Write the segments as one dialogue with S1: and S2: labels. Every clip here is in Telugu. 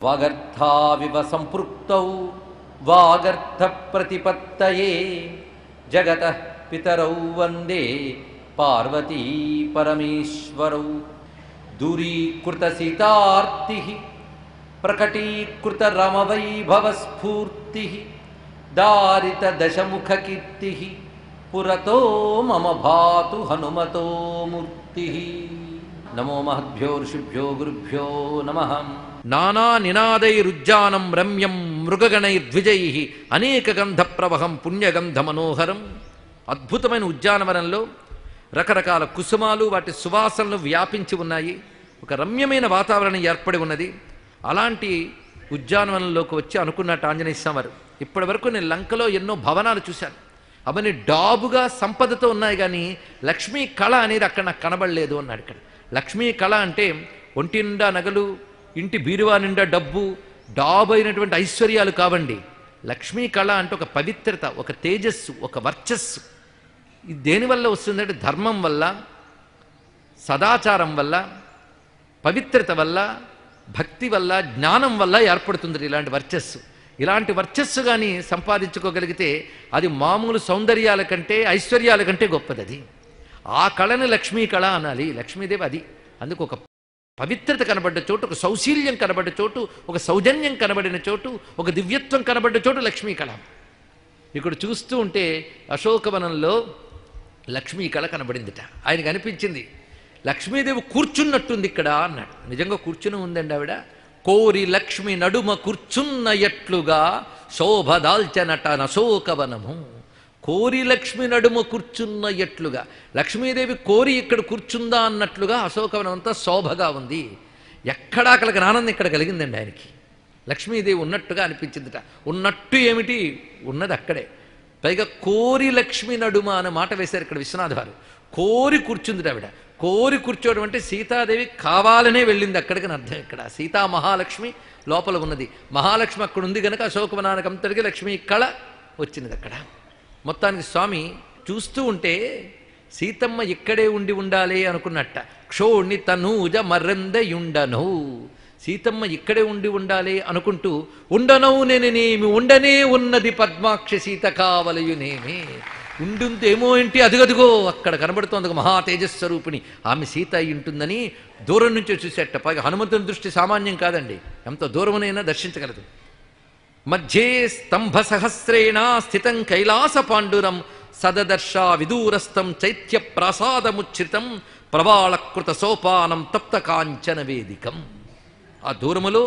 S1: వాగర్థావివ సంపృక్తౌ వాగర్థ ప్రతిపత్తయే జగతః పితరౌ వందే పార్వతీ పరమేశ్వరౌ. దూరీకృత సీతార్తి ప్రకటీకృత రమవైభవస్ఫూర్తి దారిత దశముఖ కీర్తి పురతో మమ భాతు హనుమతో మూర్తి. నమో మహద్భ్యో ఋషిభ్యో గురుభ్యో నమః. నానా నినాదైరుజ్జానం రమ్యం మృగగణైర్ద్విజై అనేక గంధ ప్రవహం పుణ్యగంధ మనోహరం. అద్భుతమైన ఉద్యానవనంలో రకరకాల కుసుమాలు వాటి సువాసనలు వ్యాపించి ఉన్నాయి. ఒక రమ్యమైన వాతావరణం ఏర్పడి ఉన్నది. అలాంటి ఉద్యానవనంలోకి వచ్చి అనుకున్నట్టు ఆంజనేయ స్వామి వారు, ఇప్పటి వరకు నేను లంకలో ఎన్నో భవనాలు చూశాను, అవన్నీ డాబుగా సంపదతో ఉన్నాయి, కానీ లక్ష్మీ కళ అనేది అక్కడ నాకు కనబడలేదు అన్నాడు. ఇక్కడ లక్ష్మీ కళ అంటే ఒంటి నిండా నగలు, ఇంటి బీరువా నిండా డబ్బు, డాబు అయినటువంటి ఐశ్వర్యాలు కావండి. లక్ష్మీ కళ అంటే ఒక పవిత్రత, ఒక తేజస్సు, ఒక వర్చస్సు. ఇది దేనివల్ల వస్తుందంటే ధర్మం వల్ల, సదాచారం వల్ల, పవిత్రత వల్ల, భక్తి వల్ల, జ్ఞానం వల్ల ఏర్పడుతుంది ఇలాంటి వర్చస్సు. ఇలాంటి వర్చస్సు కానీ సంపాదించుకోగలిగితే అది మామూలు సౌందర్యాల కంటే ఐశ్వర్యాల కంటే గొప్పది. అది ఆ కళని లక్ష్మీ కళ అనాలి. లక్ష్మీదేవి అది. అందుకు ఒక పవిత్రత కనబడ్డ చోటు, ఒక సౌశీల్యం కనబడ్డ చోటు, ఒక సౌజన్యం కనబడిన చోటు, ఒక దివ్యత్వం కనబడ్డ చోటు లక్ష్మీ కళ. ఇక్కడ చూస్తూ ఉంటే అశోకవనంలో లక్ష్మీ కళ కనబడిందిట. ఆయనకు అనిపించింది లక్ష్మీదేవి కూర్చున్నట్టుంది ఇక్కడ అన్నాడు. నిజంగా కూర్చుని ఉందండి ఆవిడ. కోరి లక్ష్మి నడుమ కూర్చున్న ఎట్లుగా శోభ దాల్చనట అశోకవనము. కోరి లక్ష్మి నడుమ కూర్చున్న ఎట్లుగా, లక్ష్మీదేవి కోరి ఇక్కడ కూర్చుందా అన్నట్లుగా అశోకవనం అంతా శోభగా ఉంది. ఎక్కడా కలిగిన ఆనందం ఇక్కడ కలిగిందండి ఆయనకి. లక్ష్మీదేవి ఉన్నట్టుగా అనిపించిందిట. ఉన్నట్టు ఏమిటి, ఉన్నది అక్కడే. పైగా కోరి లక్ష్మి నడుమ అనే మాట వేశారు ఇక్కడ విశ్వనాథ వారు. కోరి కూర్చుందిట ఆవిడ. కోరి కూర్చోవడం అంటే సీతాదేవి కావాలనే వెళ్ళింది అక్కడికి అర్థం. ఇక్కడ సీతా మహాలక్ష్మి లోపల ఉన్నది. మహాలక్ష్మి అక్కడ ఉంది కనుక అశోకవనానికి అంతటికి లక్ష్మీ కళ వచ్చినది అక్కడ. మొత్తానికి స్వామి చూస్తూ ఉంటే సీతమ్మ ఇక్కడే ఉండి ఉండాలి అనుకున్నట్ట. క్షోణి తనూజ మర్రందయుండను, సీతమ్మ ఇక్కడే ఉండి ఉండాలి అనుకుంటూ ఉండనవు నేనేమి ఉండనే ఉన్నది పద్మాక్ష సీత కావలయునేమి. ఉండుంతేమో ఏంటి, అదిగదిగో అక్కడ కనబడుతోంది ఒక మహా తేజస్వరూపిణి, ఆమె సీత అయి ఉంటుందని దూరం నుంచే చూసేట. పైగా హనుమంతుని దృష్టి సామాన్యం కాదండి, ఎంత దూరమునైనా దర్శించగలదు. మధ్యే స్తంభ సహస్రేణ స్థితం కైలాస పాండురం సదదర్శ విదూరస్థం చైత్య ప్రాసాదముచ్ఛ్రితం ప్రవాళకృత సోపానం తప్త కాంచన వేదికం. ఆ దూరములో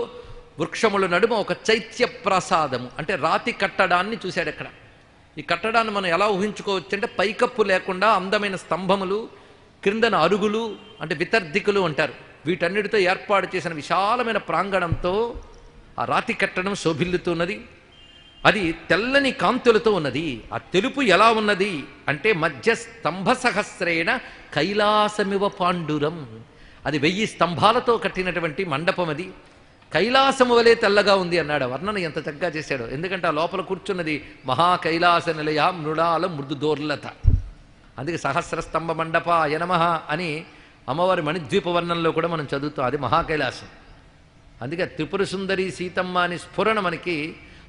S1: వృక్షముల నడుమ ఒక చైత్య ప్రాసాదము అంటే రాతి కట్టడాన్ని చూశాడు అక్కడ. ఈ కట్టడాన్ని మనం ఎలా ఊహించుకోవచ్చు అంటే పైకప్పు లేకుండా అందమైన స్తంభములు, క్రిందన అరుగులు అంటే వితర్దికులు అంటారు, వీటన్నిటితో ఏర్పాటు చేసిన విశాలమైన ప్రాంగణంతో ఆ రాతి కట్టడం శోభిల్లుతున్నది. అది తెల్లని కాంతులతో ఉన్నది. ఆ తెలుపు ఎలా ఉన్నది అంటే మధ్య స్తంభ సహస్రేణ కైలాసమివ పాండురం. అది 1000 స్తంభాలతో కట్టినటువంటి మండపం. అది కైలాసము వలె తెల్లగా ఉంది అన్నాడు. వర్ణన ఎంత చక్కగా చేశాడో. ఎందుకంటే ఆ లోపల కూర్చున్నది మహా కైలాస నిలయ మృడాల మృదు దోర్లత. అందుకే సహస్రస్తంభ మండపాయ నమః అని అమ్మవారి మణిద్వీప వర్ణంలో కూడా మనం చదువుతాం. అది మహాకైలాసం. అందుకే త్రిపుర సుందరి సీతమ్మ అని స్ఫురణ మనకి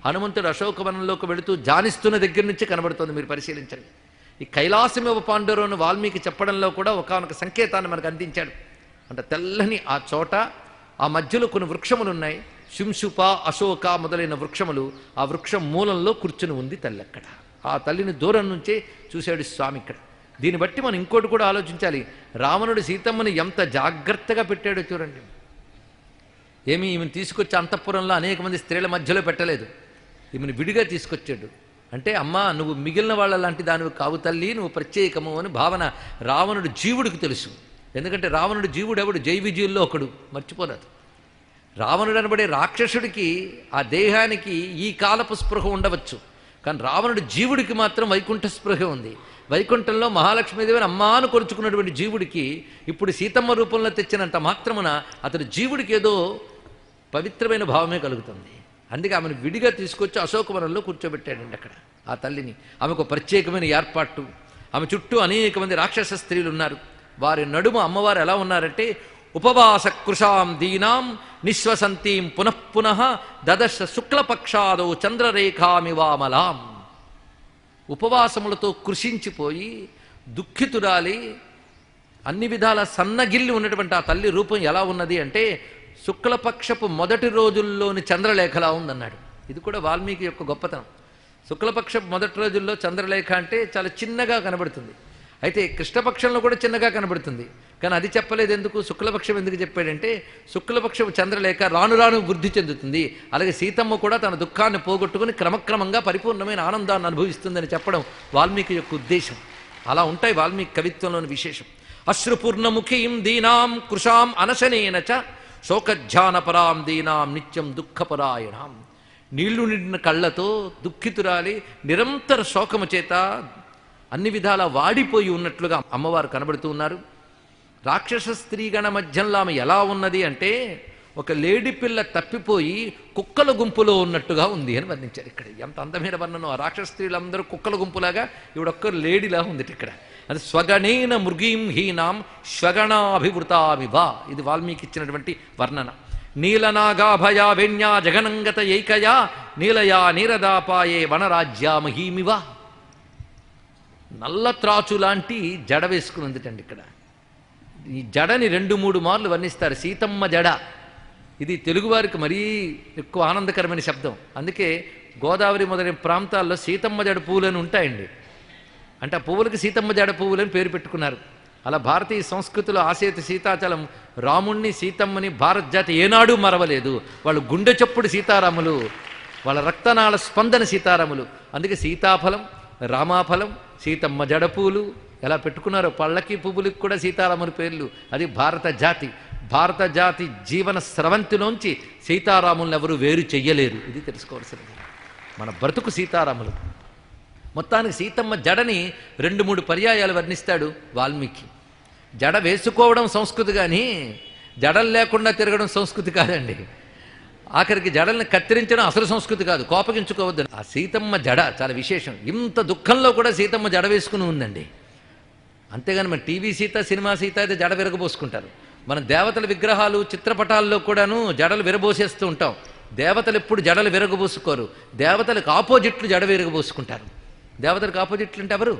S1: హనుమంతుడు అశోకవనంలోకి వెళుతూ జానిస్తున్న దగ్గర నుంచి కనబడుతుంది. మీరు పరిశీలించండి. ఈ కైలాసమివ పాండురంను వాల్మీకి చెప్పడంలో కూడా ఒకానొక సంకేతాన్ని మనకు అందించాడు. అంటే తెల్లని ఆ చోట ఆ మధ్యలో కొన్ని వృక్షములు ఉన్నాయి, శింశుప అశోక మొదలైన వృక్షములు. ఆ వృక్షం మూలంలో కూర్చుని ఉంది తల్లి అక్కడ. ఆ తల్లిని దూరం నుంచే చూశాడు స్వామి ఇక్కడ. దీన్ని బట్టి మనం ఇంకోటి కూడా ఆలోచించాలి. రావణుడు సీతమ్మని ఎంత జాగ్రత్తగా పెట్టాడో చూడండి. ఏమి ఈమెను తీసుకొచ్చి అంతఃపురంలో అనేక మంది స్త్రీల మధ్యలో పెట్టలేదు, ఈమెను విడిగా తీసుకొచ్చాడు. అంటే అమ్మా నువ్వు మిగిలిన వాళ్ళ లాంటి దానివి కావు తల్లి, నువ్వు ప్రత్యేకము అని భావన రావణుడు జీవుడికి తెలుసు. ఎందుకంటే రావణుడు జీవుడు ఎవడు, జైవిజీవుల్లో ఒకడు, మర్చిపోరాదు. రావణుడు అనబడే రాక్షసుడికి ఆ దేహానికి ఈ కాలపు స్పృహ ఉండవచ్చు, కానీ రావణుడు జీవుడికి మాత్రం వైకుంఠ స్పృహ ఉంది. వైకుంఠంలో మహాలక్ష్మీదేవిని అమ్మాను కొరుచుకున్నటువంటి జీవుడికి ఇప్పుడు సీతమ్మ రూపంలో తెచ్చినంత మాత్రమున అతడు జీవుడికి ఏదో పవిత్రమైన భావమే కలుగుతుంది. అందుకే ఆమెను విడిగా తీసుకొచ్చి అశోకవనంలో కూర్చోబెట్టాడండి అక్కడ ఆ తల్లిని. ఆమెకు ప్రత్యేకమైన ఏర్పాటు. ఆమె చుట్టూ అనేక మంది రాక్షస స్త్రీలు ఉన్నారు. వారి నడుమ అమ్మవారు ఎలా ఉన్నారంటే ఉపవాస కృషాం దీనాం నిశ్వసంతీం పునఃపునః దదర్శ శుక్లపక్షాదౌ చంద్రరేఖామివామలాం. ఉపవాసములతో కృషించిపోయి దుఃఖితురాలి అన్ని విధాల సన్నగిల్లి ఉన్నటువంటి ఆ తల్లి రూపం ఎలా ఉన్నది అంటే శుక్లపక్షపు మొదటి రోజుల్లోని చంద్రలేఖలా ఉందన్నాడు. ఇది కూడా వాల్మీకి యొక్క గొప్పతనం. శుక్లపక్షపు మొదటి రోజుల్లో చంద్రలేఖ అంటే చాలా చిన్నగా కనబడుతుంది. అయితే కృష్ణపక్షంలో కూడా చిన్నగా కనబడుతుంది. కానీ అది చెప్పలేదు ఎందుకు? శుక్లపక్షం ఎందుకు చెప్పాడంటే శుక్లపక్షపు చంద్రలేఖ రాను రాను వృద్ధి చెందుతుంది. అలాగే సీతమ్మ కూడా తన దుఃఖాన్ని పోగొట్టుకుని క్రమక్రమంగా పరిపూర్ణమైన ఆనందాన్ని అనుభవిస్తుందని చెప్పడం వాల్మీకి యొక్క ఉద్దేశం. అలా ఉంటాయి వాల్మీకి కవిత్వంలోని విశేషం. అశ్రుపూర్ణముఖీం దీనాం కృషాం అనశనేన చ శోకధ్యానపరాం దీనాం నిత్యం దుఃఖపరాయణాం. నీళ్లు నిండిన కళ్ళతో దుఃఖితురాలి నిరంతర శోకము చేత అన్ని విధాలా వాడిపోయి ఉన్నట్లుగా అమ్మవారు కనబడుతూ ఉన్నారు. రాక్షస స్త్రీగణ మధ్యంలో ఆమె ఎలా ఉన్నది అంటే ఒక లేడి పిల్ల తప్పిపోయి కుక్కల గుంపులో ఉన్నట్టుగా ఉంది అని వర్ణించారు. ఇక్కడ ఎంత అందమైన వర్ణనం. ఆ రాక్షస స్త్రీలందరూ కుక్కల గుంపులాగా ఇవిడొక్క లేడిలా ఉంది ఇక్కడ. అది స్వగణేన మృగీం హీనాం శ్వగణాభివృతామివ. ఇది వాల్మీకి ఇచ్చినటువంటి వర్ణన. నీలనాగాభయా వెణ్యా జగనంగత ఏకయా నీలయా నీరదాపాయే వనరాజ్యా మహీమివ. నల్ల త్రాచు లాంటి జడ వేసుకుని ఉందిటండి ఇక్కడ. ఈ జడని 2-3 మార్లు వర్ణిస్తారు. సీతమ్మ జడ. ఇది తెలుగువారికి మరీ ఎక్కువ ఆనందకరమైన శబ్దం. అందుకే గోదావరి మొదలైన ప్రాంతాల్లో సీతమ్మ జడ పువ్వులని ఉంటాయండి. అంటే ఆ పువ్వులకి సీతమ్మ జడ పువ్వులని పేరు పెట్టుకున్నారు. అలా భారతీయ సంస్కృతిలో ఆసేతు సీతాచలం రాముణ్ణి సీతమ్మని భారత జాతి ఏనాడూ మరవలేదు. వాళ్ళు గుండె చప్పుడు సీతారాములు, వాళ్ళ రక్తనాళ స్పందన సీతారాములు. అందుకే సీతాఫలం, రామాఫలం, సీతమ్మ జడపూలు ఎలా పెట్టుకున్నారో పళ్ళకి పువ్వులకి కూడా సీతారాముల పేర్లు. అది భారత జాతి. భారత జాతి జీవన స్రవంతిలోంచి సీతారాములను ఎవరు వేరు చెయ్యలేరు. ఇది తెలుసుకోవాల్సినది. మన బ్రతుకు సీతారాములు. మొత్తానికి సీతమ్మ జడని 2-3 పర్యాయాలు వర్ణిస్తాడు వాల్మీకి. జడ వేసుకోవడం సంస్కృతి కానీ జడలు లేకుండా తిరగడం సంస్కృతి కాదండి. ఆఖరికి జడల్ని కత్తిరించడం అసలు సంస్కృతి కాదు. కోపగించుకోవద్దు. ఆ సీతమ్మ జడ చాలా విశేషం. ఇంత దుఃఖంలో కూడా సీతమ్మ జడ వేసుకుని ఉందండి. అంతేగాని మన టీవీ సీత, సినిమా సీత అయితే జడ విరగబోసుకుంటారు. మన దేవతల విగ్రహాలు, చిత్రపటాల్లో కూడాను జడలు విరబోసేస్తూ ఉంటాం. దేవతలు ఎప్పుడు జడలు విరగబోసుకోరు. దేవతలకు ఆపోజిట్లు జడ విరగబోసుకుంటారు. దేవతలకు ఆపోజిట్లు అంటే ఎవరు?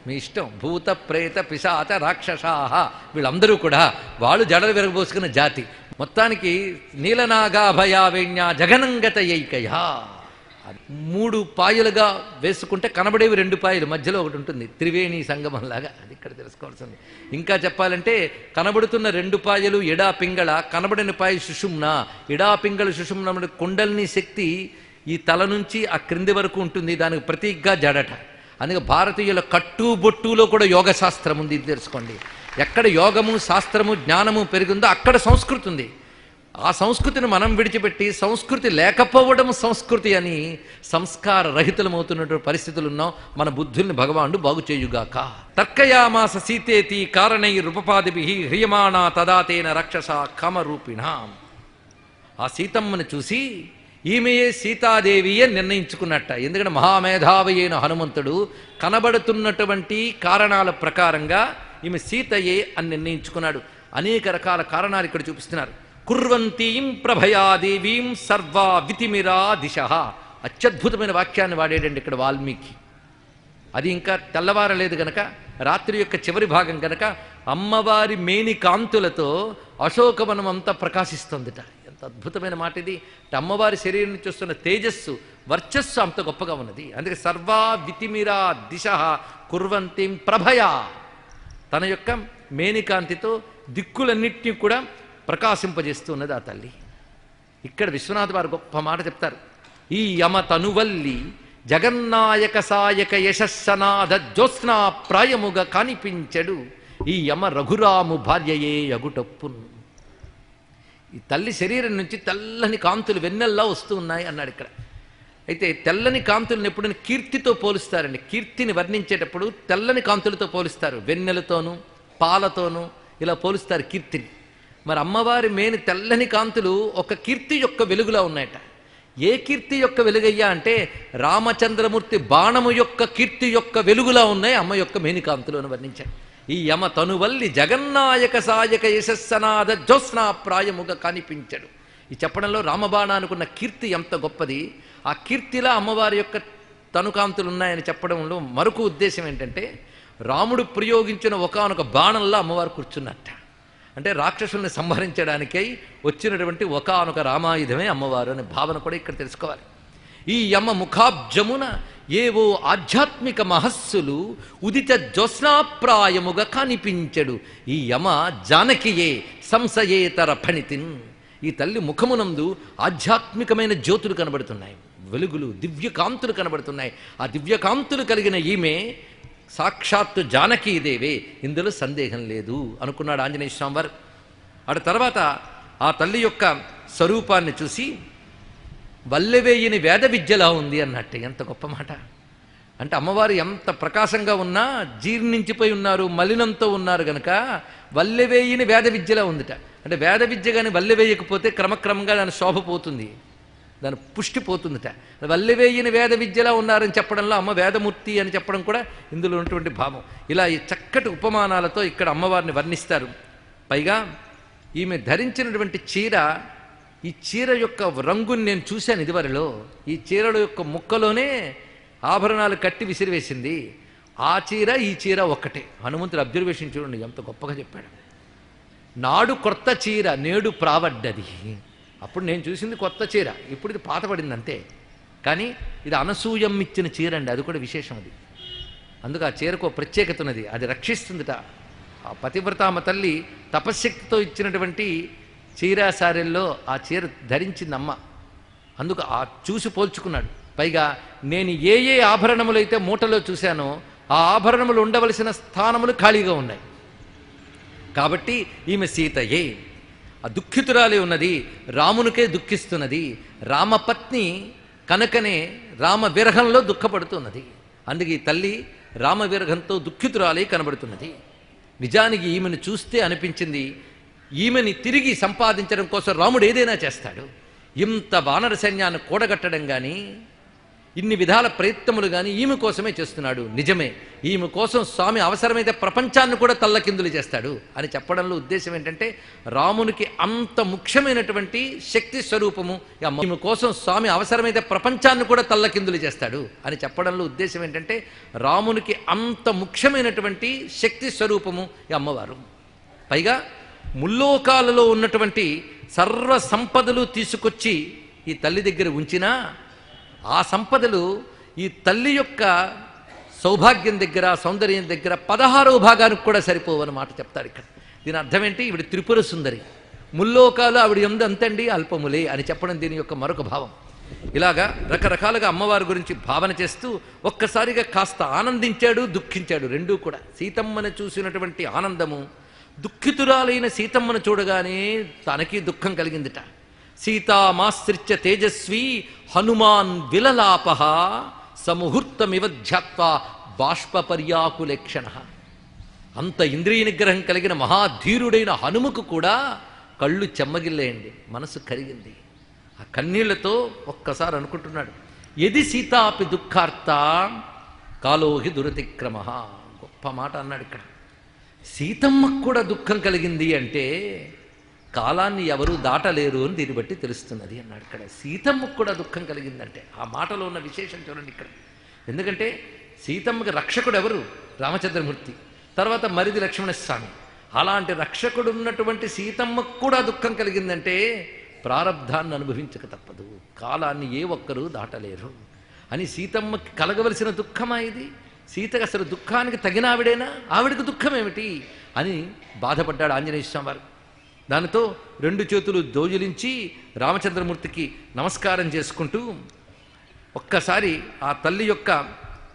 S1: మీ ఇష్టం. భూత ప్రేత పిశాచ రాక్షసాహ వీళ్ళందరూ కూడా వాళ్ళు జడలు విరగబోసుకున్న జాతి. మొత్తానికి నీలనాగాభయావేణ్య జగనంగత ఏకయా. 3 పాయలుగా వేసుకుంటే కనబడేవి 2 పాయలు, మధ్యలో ఒకటి ఉంటుంది. త్రివేణి సంగమంలాగా. అది ఇక్కడ తెలుసుకోవాల్సింది. ఇంకా చెప్పాలంటే కనబడుతున్న 2 పాయలు ఎడా పింగళ, కనబడిన పాయ సుషుమ్న. ఎడా పింగళ సుషుమ్న కుండలిని శక్తి ఈ తల నుంచి ఆ క్రింది వరకు ఉంటుంది. దానికి ప్రతీకగా జడట. అందుకే భారతీయుల కట్టుబొట్టులో కూడా యోగ శాస్త్రం ఉంది. ఇది తెలుసుకోండి. ఎక్కడ యోగము, శాస్త్రము, జ్ఞానము పెరిగిందో అక్కడ సంస్కృతి ఉంది. ఆ సంస్కృతిని మనం విడిచిపెట్టి సంస్కృతి లేకపోవడం సంస్కృతి అని సంస్కార రహితులమవుతున్నటువంటి పరిస్థితులు ఉన్నాం. మన బుద్ధుల్ని భగవానుడు బాగు చేయుగాక. తర్కయామాస సీతేతి కారణైరుపపాదిభి హ్రియమాణా తదాతేన రక్షస కామరూపిణాం. ఆ సీతమ్మని చూసి ఈమెయే సీతాదేవి అని నిర్ణయించుకున్నట్ట. ఎందుకంటే మహామేధావి అయిన హనుమంతుడు కనబడుతున్నటువంటి కారణాల ప్రకారంగా ఈమె సీతయే అని నిర్ణయించుకున్నాడు. అనేక రకాల కారణాలు ఇక్కడ చూపిస్తున్నారు. కుర్వంతీం ప్రభయాదేవీం సర్వా వితిమిరా దిశ. అత్యద్భుతమైన వాక్యాన్ని వాడేటండి ఇక్కడ వాల్మీకి. అది ఇంకా తెల్లవారలేదు గనక, రాత్రి యొక్క చివరి భాగం గనక అమ్మవారి మేని కాంతులతో అశోకవనం అంతా ప్రకాశిస్తుందిట. ఎంత అద్భుతమైన మాట ఇది. అమ్మవారి శరీరం నుంచి వస్తున్న తేజస్సు, వర్చస్సు అంత గొప్పగా ఉన్నది. అందుకే సర్వా వితిమిరా దిశ కుర్వంతీం ప్రభయా. తన యొక్క మేనికాంతితో దిక్కులన్నింటినీ కూడా ప్రకాశింపజేస్తున్నది ఆ తల్లి. ఇక్కడ విశ్వనాథ్ వారు గొప్ప మాట చెప్తారు. ఈ యమ తనువల్లి జగన్నాయక సాయక యశస్సనాథ జ్యోత్స్నా ప్రాయముగా కానిపించడు ఈ యమ రఘురాము భార్యయే యగుటప్పున్. ఈ తల్లి శరీరం నుంచి తెల్లని కాంతులు వెన్నెల్లా వస్తూ ఉన్నాయి అన్నాడు ఇక్కడ. అయితే తెల్లని కాంతులను ఎప్పుడైనా కీర్తితో పోలుస్తారండి. కీర్తిని వర్ణించేటప్పుడు తెల్లని కాంతులతో పోలుస్తారు. వెన్నెలతోనూ పాలతోనూ ఇలా పోలుస్తారు కీర్తిని. మరి అమ్మవారి మేని తెల్లని కాంతులు ఒక కీర్తి యొక్క వెలుగులా ఉన్నాయట. ఏ కీర్తి యొక్క వెలుగయ్యా అంటే రామచంద్రమూర్తి బాణము యొక్క కీర్తి యొక్క వెలుగులా ఉన్నాయి అమ్మ యొక్క మేనికాంతులు అని వర్ణించాడు. ఈ యమ తనువల్లి జగన్నాయక సాయక యశస్సనాద జ్యోత్స్నా ప్రాయముగా కనిపించడు. ఈ చెప్పడంలో రామబాణానుకున్న కీర్తి ఎంత గొప్పది. ఆ కీర్తిలా అమ్మవారి యొక్క తనుకాంతులు ఉన్నాయని చెప్పడంలో మరొక ఉద్దేశం ఏంటంటే, రాముడు ప్రయోగించిన ఒకానొక బాణంలో అమ్మవారు కూర్చున్నట్ట. అంటే రాక్షసుల్ని సంహరించడానికై వచ్చినటువంటి ఒకానొక రామాయుధమే అమ్మవారు అనే భావన కూడా ఇక్కడ తెలుసుకోవాలి. ఈ యమ ముఖాబ్జమున ఏవో ఆధ్యాత్మిక మహస్సులు ఉదిత జ్యోత్స్నాప్రాయముగా కనిపించడు. ఈ యమ జానకియే సంశయేతర ఫణితిన్. ఈ తల్లి ముఖమునందు ఆధ్యాత్మికమైన జ్యోతులు కనబడుతున్నాయి, వెలుగులు, దివ్యకాంతులు కనబడుతున్నాయి. ఆ దివ్యకాంతులు కలిగిన ఈమె సాక్షాత్తు జానకీదేవే, ఇందులో సందేహం లేదు అనుకున్నాడు ఆంజనేయ స్వామి వారు. అటు తర్వాత ఆ తల్లి యొక్క స్వరూపాన్ని చూసి వల్లెవేయని వేద విద్యలా ఉంది అన్నట్టు. ఎంత గొప్ప మాట! అంటే అమ్మవారు ఎంత ప్రకాశంగా ఉన్నా జీర్ణించిపోయి ఉన్నారు, మలినంతో ఉన్నారు గనక వల్లెవేయని వేద విద్యలా ఉందిట. అంటే వేద విద్య కానీ వల్లెవేయకపోతే క్రమక్రమంగా దాని శోభ పోతుంది, దాని పుష్టి పోతుందిట. వల్లెవేయని వేద విద్యలా ఉన్నారని చెప్పడంలో అమ్మ వేదమూర్తి అని చెప్పడం కూడా ఇందులో ఉన్నటువంటి భావం. ఇలా ఈ చక్కటి ఉపమానాలతో ఇక్కడ అమ్మవారిని వర్ణిస్తారు. పైగా ఈమె ధరించినటువంటి చీర, ఈ చీర యొక్క రంగుని నేను చూశాను ఇదివరలో. ఈ చీరల యొక్క ముక్కలోనే ఆభరణాలు కట్టి విసిరివేసింది. ఆ చీర ఈ చీర ఒక్కటే. హనుమంతుడు అబ్జర్వేషన్ చూడండి ఎంత గొప్పగా చెప్పాడు. నాడు కొత్త చీర నేడు ప్రావడ్డది. అప్పుడు నేను చూసింది కొత్త చీర, ఇప్పుడు ఇది పాతపడింది అంతే. కానీ ఇది అనసూయం ఇచ్చిన చీర అండి, అది కూడా విశేషం. అది అందుకు ఆ చీరకు ప్రత్యేకత ఉన్నది, అది రక్షిస్తుందిట. ఆ పతివ్రతామ తల్లి తపశ్శక్తితో ఇచ్చినటువంటి చీరాసారెల్లో ఆ చీర ధరించిందమ్మ. అందుకు ఆ చూసి పోల్చుకున్నాడు. పైగా నేను ఏ ఏ ఆభరణములైతే మూటలో చూశానో ఆ ఆభరణములు ఉండవలసిన స్థానములు ఖాళీగా ఉన్నాయి. కాబట్టి ఈమె సీతయే, ఆ దుఃఖితురాలే ఉన్నది, రామునికే దుఃఖిస్తున్నది. రామపత్ని కనుకనే రామ విరహంలో దుఃఖపడుతున్నది. అందుకే ఈ తల్లి రామ విరహంతో దుఃఖితురాలే కనబడుతున్నది. నిజానికి ఈమెను చూస్తే అనిపించింది, ఈమెని తిరిగి సంపాదించడం కోసం రాముడు ఏదైనా చేస్తాడు. ఇంత వానర సైన్యాన్ని కూడగట్టడం కానీ, ఇన్ని విధాల ప్రయత్నములు కానీ ఈమె కోసమే చేస్తున్నాడు. నిజమే, ఈమె కోసం స్వామి అవసరమైతే ప్రపంచాన్ని కూడా తల్లకిందులు చేస్తాడు అని చెప్పడంలో ఉద్దేశం ఏంటంటే, రామునికి అంత ముఖ్యమైనటువంటి శక్తి స్వరూపము ఈమె కోసం స్వామి అవసరమైతే ప్రపంచాన్ని కూడా తల్లకిందులు చేస్తాడు అని చెప్పడంలో ఉద్దేశం ఏంటంటే, రామునికి అంత ముఖ్యమైనటువంటి శక్తి స్వరూపము ఈ అమ్మవారు. పైగా ముల్లోకాలలో ఉన్నటువంటి సర్వ సంపదలు తీసుకొచ్చి ఈ తల్లి దగ్గర ఉంచినా ఆ సంపదలు ఈ తల్లి యొక్క సౌభాగ్యం దగ్గర, సౌందర్యం దగ్గర 16వ భాగానికి కూడా సరిపోవని మాట చెప్తాడు ఇక్కడ. దీని అర్థం ఏంటి? ఈవిడ త్రిపుర సుందరి, ముల్లోకాలు ఆవిడ ఉంది అంతండి అల్పములే అని చెప్పడం దీని యొక్క మరొక భావం. ఇలాగా రకరకాలుగా అమ్మవారి గురించి భావన చేస్తూ ఒక్కసారిగా కాస్త ఆనందించాడు, దుఃఖించాడు, రెండూ కూడా. సీతమ్మను చూసినటువంటి ఆనందము, దుఃఖితురాలైన సీతమ్మను చూడగానే తనకి దుఃఖం కలిగిందిట. సీతామాశ్రిత్య తేజస్వి హనుమాన్ విలలాప సముహూర్తమివ ధ్యాత్వా బాష్పపర్యాకులేక్షణ. అంత ఇంద్రియ నిగ్రహం కలిగిన మహాధీరుడైన హనుమకు కూడా కళ్ళు చెమ్మగిల్లేయండి, మనసు కరిగింది. ఆ కన్నీళ్లతో ఒక్కసారి అనుకుంటున్నాడు, ఎది సీతాపి దుఃఖార్త కాలోహి దురతిక్రమ. గొప్ప మాట అన్నాడు ఇక్కడ. సీతమ్మకు కూడా దుఃఖం కలిగింది అంటే కాలాన్ని ఎవరూ దాటలేరు అని దీన్ని బట్టి తెలుస్తున్నది అన్నాడు ఇక్కడ. సీతమ్మకు కూడా దుఃఖం కలిగిందంటే ఆ మాటలో ఉన్న విశేషం చూడండి ఇక్కడ. ఎందుకంటే సీతమ్మకి రక్షకుడు ఎవరు? రామచంద్రమూర్తి, తర్వాత మరిది లక్ష్మణస్వామి. అలాంటి రక్షకుడు ఉన్నటువంటి సీతమ్మకు కూడా దుఃఖం కలిగిందంటే ప్రారబ్ధాన్ని అనుభవించక తప్పదు, కాలాన్ని ఏ ఒక్కరూ దాటలేరు అని సీతమ్మకి కలగవలసిన దుఃఖమా ఇది? సీతకు అసలు దుఃఖానికి తగిన ఆవిడేనా? ఆవిడకు దుఃఖం ఏమిటి అని బాధపడ్డాడు ఆంజనేయ స్వామి వారు. దానితో రెండు చేతులు దోజులించి రామచంద్రమూర్తికి నమస్కారం చేసుకుంటూ ఒక్కసారి ఆ తల్లి యొక్క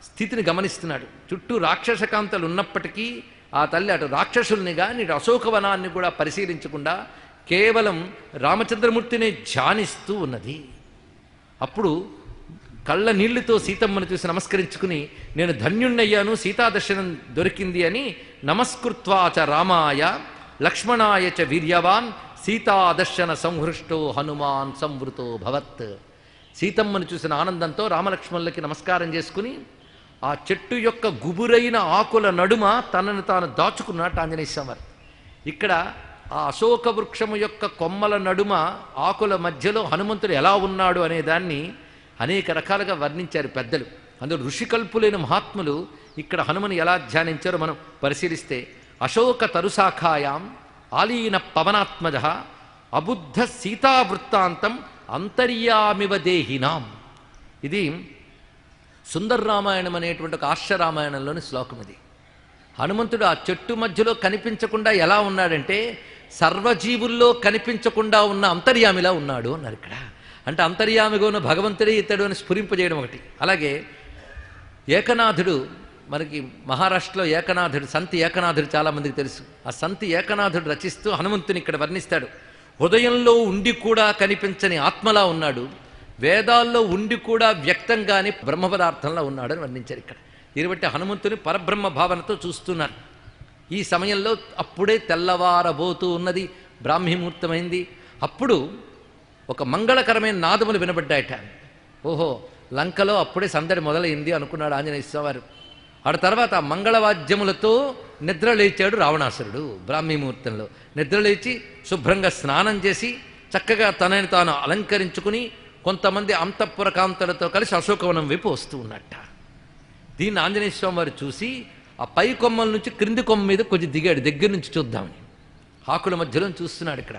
S1: స్థితిని గమనిస్తున్నాడు. చుట్టూ రాక్షసకాంతలు ఉన్నప్పటికీ ఆ తల్లి అటు రాక్షసుల్ని కానీ ఇటు అశోకవనాన్ని కూడా పరిశీలించకుండా కేవలం రామచంద్రమూర్తిని ధ్యానిస్తూ ఉన్నది. అప్పుడు కళ్ళ నీళ్లతో సీతమ్మను చూసి నమస్కరించుకుని, నేను ధన్యుణ్ణయ్యాను, సీతాదర్శనం దొరికింది అని నమస్కృత్వాచ రామాయ లక్ష్మణాయ చ వీర్యవాన్ సీతాదర్శన సంహృష్టో హనుమాన్ సంవృతో భవత్. సీతమ్మను చూసిన ఆనందంతో రామలక్ష్మణులకి నమస్కారం చేసుకుని ఆ చెట్టు యొక్క గుబురైన ఆకుల నడుమ తనను తాను దాచుకున్నట్టు ఆంజనేయ స్వామి. ఇక్కడ ఆ అశోక వృక్షము యొక్క కొమ్మల నడుమ ఆకుల మధ్యలో హనుమంతుడు ఎలా ఉన్నాడు అనే దాన్ని అనేక రకాలుగా వర్ణించారు పెద్దలు. అందులో ఋషికల్పులైన మహాత్ములు ఇక్కడ హనుమని ఎలా ధ్యానించారో మనం పరిశీలిస్తే, అశోక తరుశాఖాయాం ఆలీన పవనాత్మజ అబుద్ధ సీతావృత్తాంతం అంతర్యామివ దేహినాం. ఇది సుందర రామాయణం అనేటువంటి ఒక ఆశ్చర్యరామాయణంలోని శ్లోకం. ఇది హనుమంతుడు ఆ చెట్టు మధ్యలో కనిపించకుండా ఎలా ఉన్నాడంటే సర్వజీవుల్లో కనిపించకుండా ఉన్న అంతర్యామిలా ఉన్నాడు అన్నారు ఇక్కడ. అంటే అంతర్యామిగా ఉన్న భగవంతుడే ఇతడు అని స్ఫురింపజేయడం ఒకటి. అలాగే ఏకనాథుడు, మనకి మహారాష్ట్రలో ఏకనాథుడు, సంతి ఏకనాథుడు చాలామందికి తెలుసు. ఆ సంతి ఏకనాథుడు రచిస్తూ హనుమంతుని ఇక్కడ వర్ణిస్తాడు. హృదయంలో ఉండి కూడా కనిపించని ఆత్మలా ఉన్నాడు, వేదాల్లో ఉండి కూడా వ్యక్తం కాని బ్రహ్మ పదార్థంలో ఉన్నాడు అని వర్ణించారు ఇక్కడ. దీన్ని బట్టి హనుమంతుని పరబ్రహ్మ భావనతో చూస్తున్నారు. ఈ సమయంలో అప్పుడే తెల్లవారబోతూ ఉన్నది, బ్రాహ్మీముహూర్తమైంది. అప్పుడు ఒక మంగళకరమైన నాదములు వినబడ్డాయట. ఓహో, లంకలో అప్పుడే సందడి మొదలైంది అనుకున్నాడు ఆంజనేయ స్వామి. ఆ తర్వాత మంగళవాద్యములతో నిద్రలేచాడు రావణాసురుడు. బ్రాహ్మీముహూర్తంలో నిద్రలేచి శుభ్రంగా స్నానం చేసి చక్కగా తనని తాను అలంకరించుకుని కొంతమంది అంతఃపుర కాంతలతో కలిసి అశోకవనం వైపు వస్తూ ఉన్నట్ట. దీన్ని ఆంజనేయ స్వామి వారు చూసి ఆ పై కొమ్మల నుంచి క్రింది కొమ్మ మీద కొంచెం దిగాడు, దగ్గర నుంచి చూద్దామని. ఆకుల మధ్యలో చూస్తున్నాడు. ఇక్కడ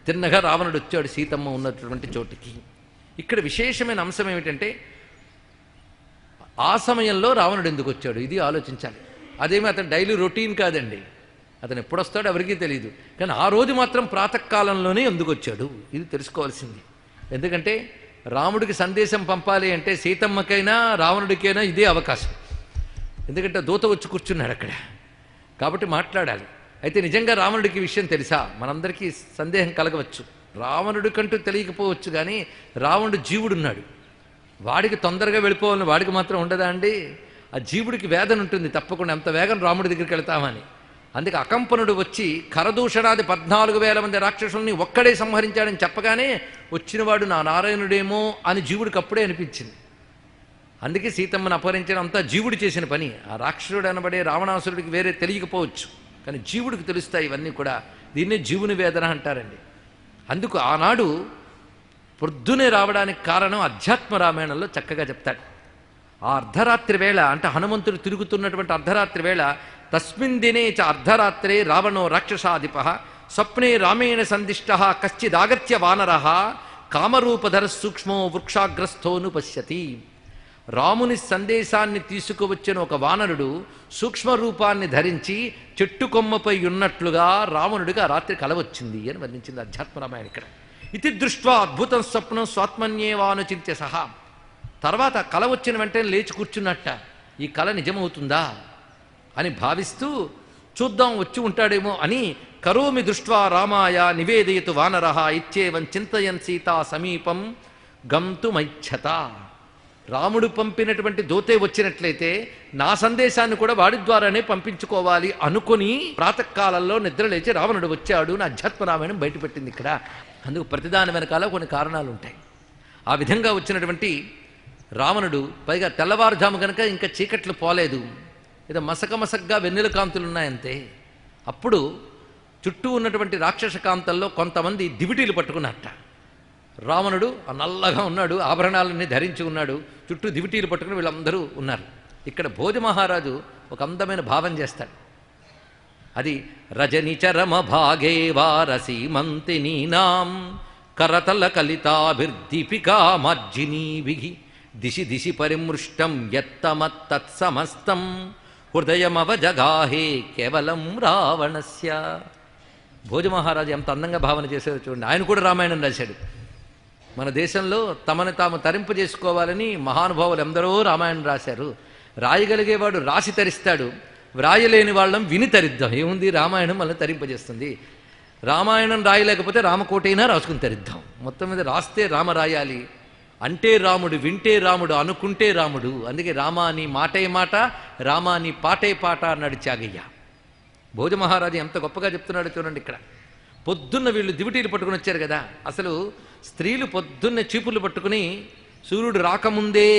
S1: తిన్నగా రావణుడు వచ్చాడు సీతమ్మ ఉన్నటువంటి చోటుకి. ఇక్కడ విశేషమైన అంశం ఏమిటంటే ఆ సమయంలో రావణుడు ఎందుకు వచ్చాడు, ఇది ఆలోచించాలి. అదేమీ అతను డైలీ రొటీన్ కాదండి, అతను ఎప్పుడు వస్తాడో ఎవరికీ తెలియదు. కానీ ఆ రోజు మాత్రం ప్రాతకాలంలోనే ఎందుకు వచ్చాడు, ఇది తెలుసుకోవాల్సింది. ఎందుకంటే రాముడికి సందేశం పంపాలి అంటే సీతమ్మకైనా రావణుడికైనా ఇదే అవకాశం. ఎందుకంటే దూత వచ్చి కూర్చున్నాడు అక్కడ, కాబట్టి మాట్లాడాలి. అయితే నిజంగా రావణుడికి విషయం తెలుసా? మనందరికీ సందేహం కలగవచ్చు. రావణుడికంటూ తెలియకపోవచ్చు, కానీ రావణుడు జీవుడున్నాడు, వాడికి తొందరగా వెళ్ళిపోవాలని వాడికి మాత్రం ఉండదా అండి? ఆ జీవుడికి వేదన ఉంటుంది తప్పకుండా, ఎంత వేగం రాముడి దగ్గరికి వెళ్తామని. అందుకే అకంపనుడు వచ్చి ఖరదూషణాది 14,000 మంది రాక్షసుల్ని ఒక్కడే సంహరించాడని చెప్పగానే వచ్చినవాడు నా నారాయణుడేమో అని జీవుడికి అప్పుడే అనిపించింది. అందుకే సీతమ్మను అపహరించడం అంతా జీవుడు చేసిన పని. ఆ రాక్షసుడు అనబడే రావణాసురుడికి వేరే తెలియకపోవచ్చు, కానీ జీవుడికి తెలుస్తాయి ఇవన్నీ కూడా. దీన్నే జీవుని వేదన అంటారండి. అందుకు ఆనాడు పొద్దునే రావడానికి కారణం అధ్యాత్మ రామాయణంలో చక్కగా చెప్తాడు. ఆ అర్ధరాత్రి వేళ అంటే హనుమంతుడు తిరుగుతున్నటువంటి అర్ధరాత్రి వేళ, తస్మిన్ దినే చ అర్ధరాత్రే రావణో రాక్షసాధిప స్వప్నే రామేణ సందిష్ట కశ్చిదాగత్య వానర కామరూపధర సూక్ష్మో వృక్షాగ్రస్థోను పశ్యతి. రాముని సందేశాన్ని తీసుకువచ్చిన ఒక వానరుడు సూక్ష్మ రూపాన్ని ధరించి చెట్టు కొమ్మపై ఉన్నట్లుగా రావణుడికి ఆ రాత్రి కల వచ్చింది అని వర్ణించింది అధ్యాత్మ రామాయణ ఇక్కడ. ఇది దృష్ట్వా అద్భుతం స్వప్నం స్వాత్మన్యేవానుచింత్య సహా. తర్వాత కల వచ్చిన వెంటనే లేచి కూర్చున్నట్ట, ఈ కల నిజమవుతుందా అని భావిస్తూ చూద్దాం వచ్చి ఉంటాడేమో అని కరోమి దృష్ట్వా రామాయ నివేదయతు వానరః ఇత్యేవం చింతయన్ సీతా సమీపం గంతుమైచ్ఛత. రాముడు పంపినటువంటి దూతే వచ్చినట్లయితే నా సందేశాన్ని కూడా వాడి ద్వారానే పంపించుకోవాలి అనుకుని ప్రాతకాలంలో నిద్రలేచి రావణుడు వచ్చాడు అని అధ్యాత్మ రామాయణం బయటపెట్టింది ఇక్కడ. అందుకు ప్రతిదాని వెనకాల కొన్ని కారణాలు ఉంటాయి. ఆ విధంగా వచ్చినటువంటి రావణుడు, పైగా తెల్లవారుజాము కనుక ఇంకా చీకట్లు పోలేదు, ఏదో మసకమసగ్గా వెన్నెల కాంతులు ఉన్నాయంతే. అప్పుడు చుట్టూ ఉన్నటువంటి రాక్షస కాంతల్లో కొంతమంది దివిటీలు పట్టుకున్నట్ట. రావణుడు నల్లగా ఉన్నాడు, ఆభరణాలన్నీ ధరించి ఉన్నాడు, చుట్టూ దివిటీలు పట్టుకుని వీళ్ళందరూ ఉన్నారు. ఇక్కడ భోజ మహారాజు ఒక అందమైన భావం చేస్తాడు. అది రజనిచరమ భాగే వారసీమంతినీనాం కరతల కలితాభిర్దీపికా మార్జినీభిః దిశి దిశి పరిమృష్టం యత్తమత్తత్సమస్తం హృదయమవజగాహే కేవలం రావణస్య. భోజమహారాజు ఎంత అందంగా భావన చేశారో చూడండి. ఆయన కూడా రామాయణం రాశాడు. మన దేశంలో తమను తాము తరింపజేసుకోవాలని మహానుభావులు ఎందరో రామాయణం రాశారు. రాయగలిగేవాడు రాసి తరిస్తాడు, వ్రాయలేని వాళ్ళం విని తరిద్దాం. ఏముంది, రామాయణం మనల్ని తరింపజేస్తుంది. రామాయణం రాయలేకపోతే రామకోటైనా రాసుకుని తరిద్దాం. మొత్తం మీద రాస్తే రామ రాయాలి, అంటే రాముడు, వింటే రాముడు, అనుకుంటే రాముడు. అందుకే రామాని మాటే మాట, రామాని పాటే పాట అన్నాడు త్యాగయ్య. భోజమహారాజు ఎంత గొప్పగా చెప్తున్నాడో చూడండి. ఇక్కడ పొద్దున్న వీళ్ళు దివిటీలు పట్టుకుని వచ్చారు కదా. అసలు స్త్రీలు పొద్దున్న చీపులు పట్టుకుని సూర్యుడు రాకముందే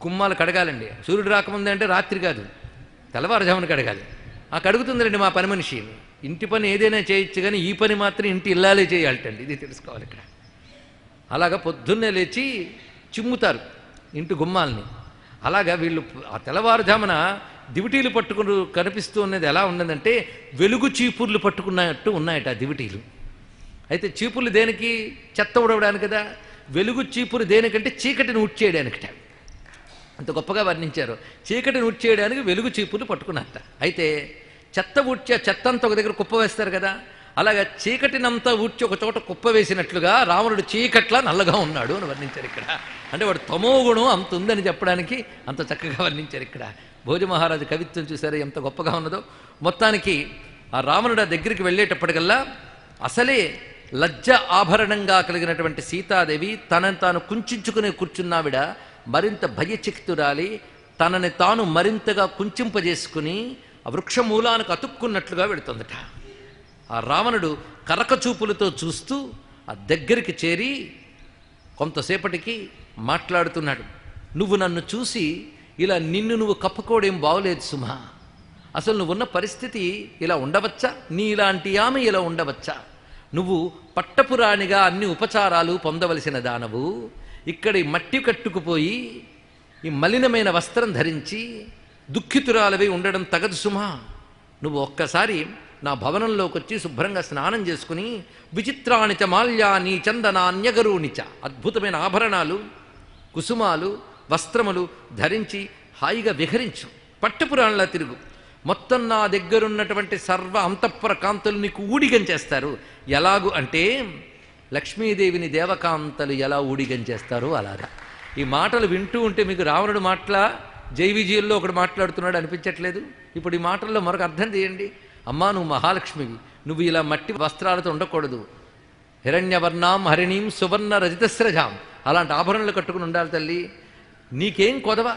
S1: గుమ్మాలు కడగాలండి. సూర్యుడు రాకముందే అంటే రాత్రి కాదు, తెల్లవారుజామున కడగాలి. ఆ కడుగుతుందండి మా పని మనిషి. ఇంటి పని ఏదైనా చేయొచ్చు కానీ ఈ పని మాత్రం ఇంటి ఇల్లాలే చేయాలటండి. ఇది తెలుసుకోవాలి ఇక్కడ. అలాగా పొద్దున్నే లేచి చిమ్ముతారు ఇంటి గుమ్మాలని. అలాగా వీళ్ళు ఆ తెల్లవారుజామున దివిటీలు పట్టుకుని కనిపిస్తూ ఉన్నది ఎలా ఉన్నదంటే వెలుగు చీపుర్లు పట్టుకున్నట్టు ఉన్నాయట ఆ దివిటీలు. అయితే చీపుర్లు దేనికి? చెత్త ఉడవడానికి కదా. వెలుగు చీపురు దేనికంటే చీకటిని ఉడ్చేయడానికిట. అంత గొప్పగా వర్ణించారు. చీకటిని ఉడ్చేయడానికి వెలుగు చీపుర్లు పట్టుకున్నట్ట. అయితే చెత్త ఊడ్చే చెత్త అంతా ఒక దగ్గర కుప్ప వేస్తారు కదా, అలాగా చీకటినంతా ఊడ్చి ఒక చోట కుప్ప వేసినట్లుగా రావణుడు చీకట్లా నల్లగా ఉన్నాడు అని వర్ణించారు ఇక్కడ. అంటే వాడు తమో గుణం అంత ఉందని చెప్పడానికి అంత చక్కగా వర్ణించారు ఇక్కడ. భోజ మహారాజు కవిత్వం చూసారు ఎంత గొప్పగా ఉన్నదో. మొత్తానికి ఆ రావణుడు ఆ దగ్గరికి వెళ్ళేటప్పటికల్లా అసలే లజ్జ ఆభరణంగా కలిగినటువంటి సీతాదేవి తనని తాను కుంచుకుని కూర్చున్నావిడ మరింత భయచిక్తురాలి, తనని తాను మరింతగా కుంచింపజేసుకుని ఆ వృక్షమూలానికి అతుక్కున్నట్లుగా వెళుతుందట. ఆ రావణుడు కరకచూపులతో చూస్తూ ఆ దగ్గరికి చేరి కొంతసేపటికి మాట్లాడుతున్నాడు. నువ్వు నన్ను చూసి ఇలా నిన్ను నువ్వు కప్పుకోవడం బాగోలేదు సుమా. అసలు నువ్వున్న పరిస్థితి ఇలా ఉండవచ్చా? నీ ఇలాంటి ఆమె ఇలా ఉండవచ్చా? నువ్వు పట్టపురాణిగా అన్ని ఉపచారాలు పొందవలసిన దానవు. ఇక్కడి మట్టి కట్టుకుపోయి ఈ మలినమైన వస్త్రం ధరించి దుఃఖితురాలవై ఉండడం తగదు సుమా. నువ్వు ఒక్కసారి నా భవనంలోకి వచ్చి శుభ్రంగా స్నానం చేసుకుని విచిత్రానిచ మాల్యాని చందనాన్యగరూనిచ అద్భుతమైన ఆభరణాలు కుసుమాలు వస్త్రములు ధరించి హాయిగా విహరించు, పట్టపురాణలా తిరుగు. మొత్తం నా దగ్గరున్నటువంటి సర్వ అంతఃపుర కాంతలు నీకు ఊడిగం చేస్తారు. ఎలాగు అంటే లక్ష్మీదేవిని దేవకాంతలు ఎలా ఊడిగం చేస్తారో అలాగా. ఈ మాటలు వింటూ ఉంటే మీకు రావణుడు మాటల జై విజయుల్లో ఒకడు మాట్లాడుతున్నాడు అనిపించట్లేదు? ఇప్పుడు ఈ మాటల్లో మరొక అర్థం చేయండి. అమ్మా నువ్వు మహాలక్ష్మివి, నువ్వు ఇలా మట్టి వస్త్రాలతో ఉండకూడదు. హిరణ్యవర్ణాం హరిణీం సువర్ణ రజితస్రజాం అలాంటి ఆభరణలు కట్టుకుని ఉండాలి తల్లి. నీకేం కొదవ,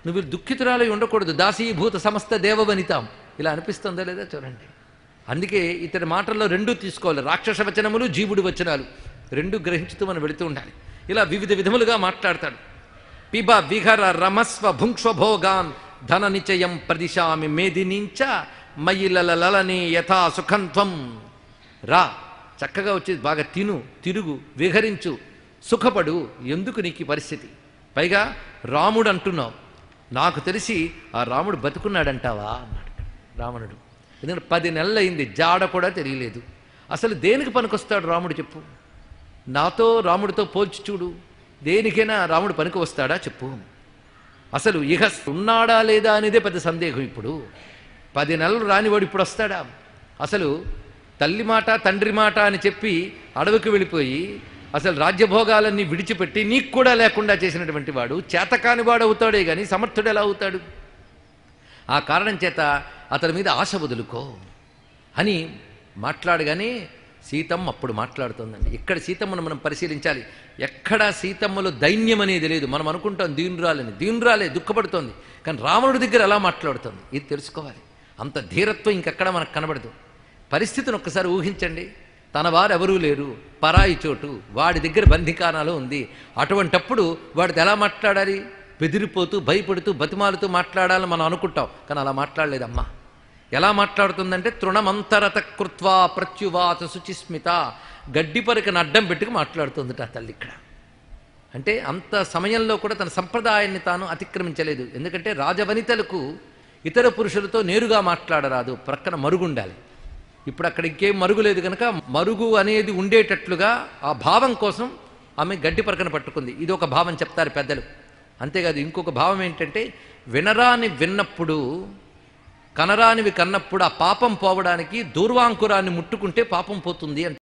S1: నువ్వు దుఃఖితురాలు ఉండకూడదు. దాసీభూత సమస్త దేవవనితాం ఇలా అనిపిస్తుందా లేదా చూడండి. అందుకే ఇతడి మాటల్లో రెండూ తీసుకోవాలి. రాక్షస వచనములు జీవుడి వచనాలు రెండు గ్రహించుతూ మనం వెళుతూ ఉండాలి. ఇలా వివిధ విధములుగా మాట్లాడతాడు. పిబ విహర రమస్వ భుంక్ష్వభోగాన్ ధన నిచయం ప్రదిశామి మేదినించ మయిలలలని యథా సుఖంత్వం. రా చక్కగా వచ్చి బాగా తిను, తిరుగు, విహరించు, సుఖపడు. ఎందుకు నీకు ఈ పరిస్థితి? పైగా రాముడు అంటున్నావు, నాకు తెలిసి ఆ రాముడు బతుకున్నాడంటావా అన్నాడు రావణుడు. ఎందుకంటే 10 నెలలు అయింది, జాడ కూడా తెలియలేదు. అసలు దేనికి పనికొస్తాడు రాముడు చెప్పు? నాతో రాముడితో పోల్చి చూడు, దేనికైనా రాముడు పనికి వస్తాడా చెప్పు? అసలు ఇహ ఉన్నాడా లేదా అనేదే పెద్ద సందేహం. ఇప్పుడు 10 నెలలు రానివాడు ఇప్పుడు వస్తాడా? అసలు తల్లి మాట తండ్రి మాట అని చెప్పి అడవికి వెళ్ళిపోయి అసలు రాజ్యభోగాలన్నీ విడిచిపెట్టి నీకు కూడా లేకుండా చేసినటువంటి వాడు చేతకాని వాడు అవుతాడే కానీ సమర్థుడు ఎలా అవుతాడు? ఆ కారణం చేత అతని మీద ఆశ వదులుకో అని మాట్లాడగానే సీతమ్మ అప్పుడు మాట్లాడుతుందండి. ఇక్కడ సీతమ్మను మనం పరిశీలించాలి. ఎక్కడా సీతమ్మలో దైన్యం అనేది లేదు. మనం అనుకుంటాం దీనురాలని, దీనురాలే దుఃఖపడుతోంది, కానీ రావణుడి దగ్గర ఎలా మాట్లాడుతోంది ఇది తెలుసుకోవాలి. అంత ధీరత్వం ఇంకెక్కడ మనకు కనబడదు. పరిస్థితిని ఒక్కసారి ఊహించండి. తన వారు ఎవరూ లేరు, పరాయి చోటు, వాడి దగ్గర బంధికానాలు ఉంది. అటువంటప్పుడు వాడితో ఎలా మాట్లాడాలి? బెదిరిపోతూ భయపడుతూ బతిమాలుతూ మాట్లాడాలని మనం అనుకుంటాం, కానీ అలా మాట్లాడలేదమ్మా. ఎలా మాట్లాడుతుందంటే తృణమంతరత కృత్వా ప్రత్యువాత శుచిస్మిత, గడ్డి పరికను అడ్డం పెట్టుకు మాట్లాడుతుందట ఆ తల్లి ఇక్కడ. అంటే అంత సమయంలో కూడా తన సంప్రదాయాన్ని తాను అతిక్రమించలేదు. ఎందుకంటే రాజవనితలకు ఇతర పురుషులతో నేరుగా మాట్లాడరాదు, ప్రక్కన మరుగుండాలి. ఇప్పుడు అక్కడ ఇంకేం మరుగు లేదు కనుక మరుగు అనేది ఉండేటట్లుగా ఆ భావం కోసం ఆమె గడ్డి పరకన పట్టుకుంది. ఇది ఒక భావం చెప్తారు పెద్దలు. అంతేకాదు ఇంకొక భావం ఏంటంటే వినరాని విన్నప్పుడు, కనరానివి కన్నప్పుడు ఆ పాపం పోవడానికి దూర్వాంకురాన్ని ముట్టుకుంటే పాపం పోతుంది అంటే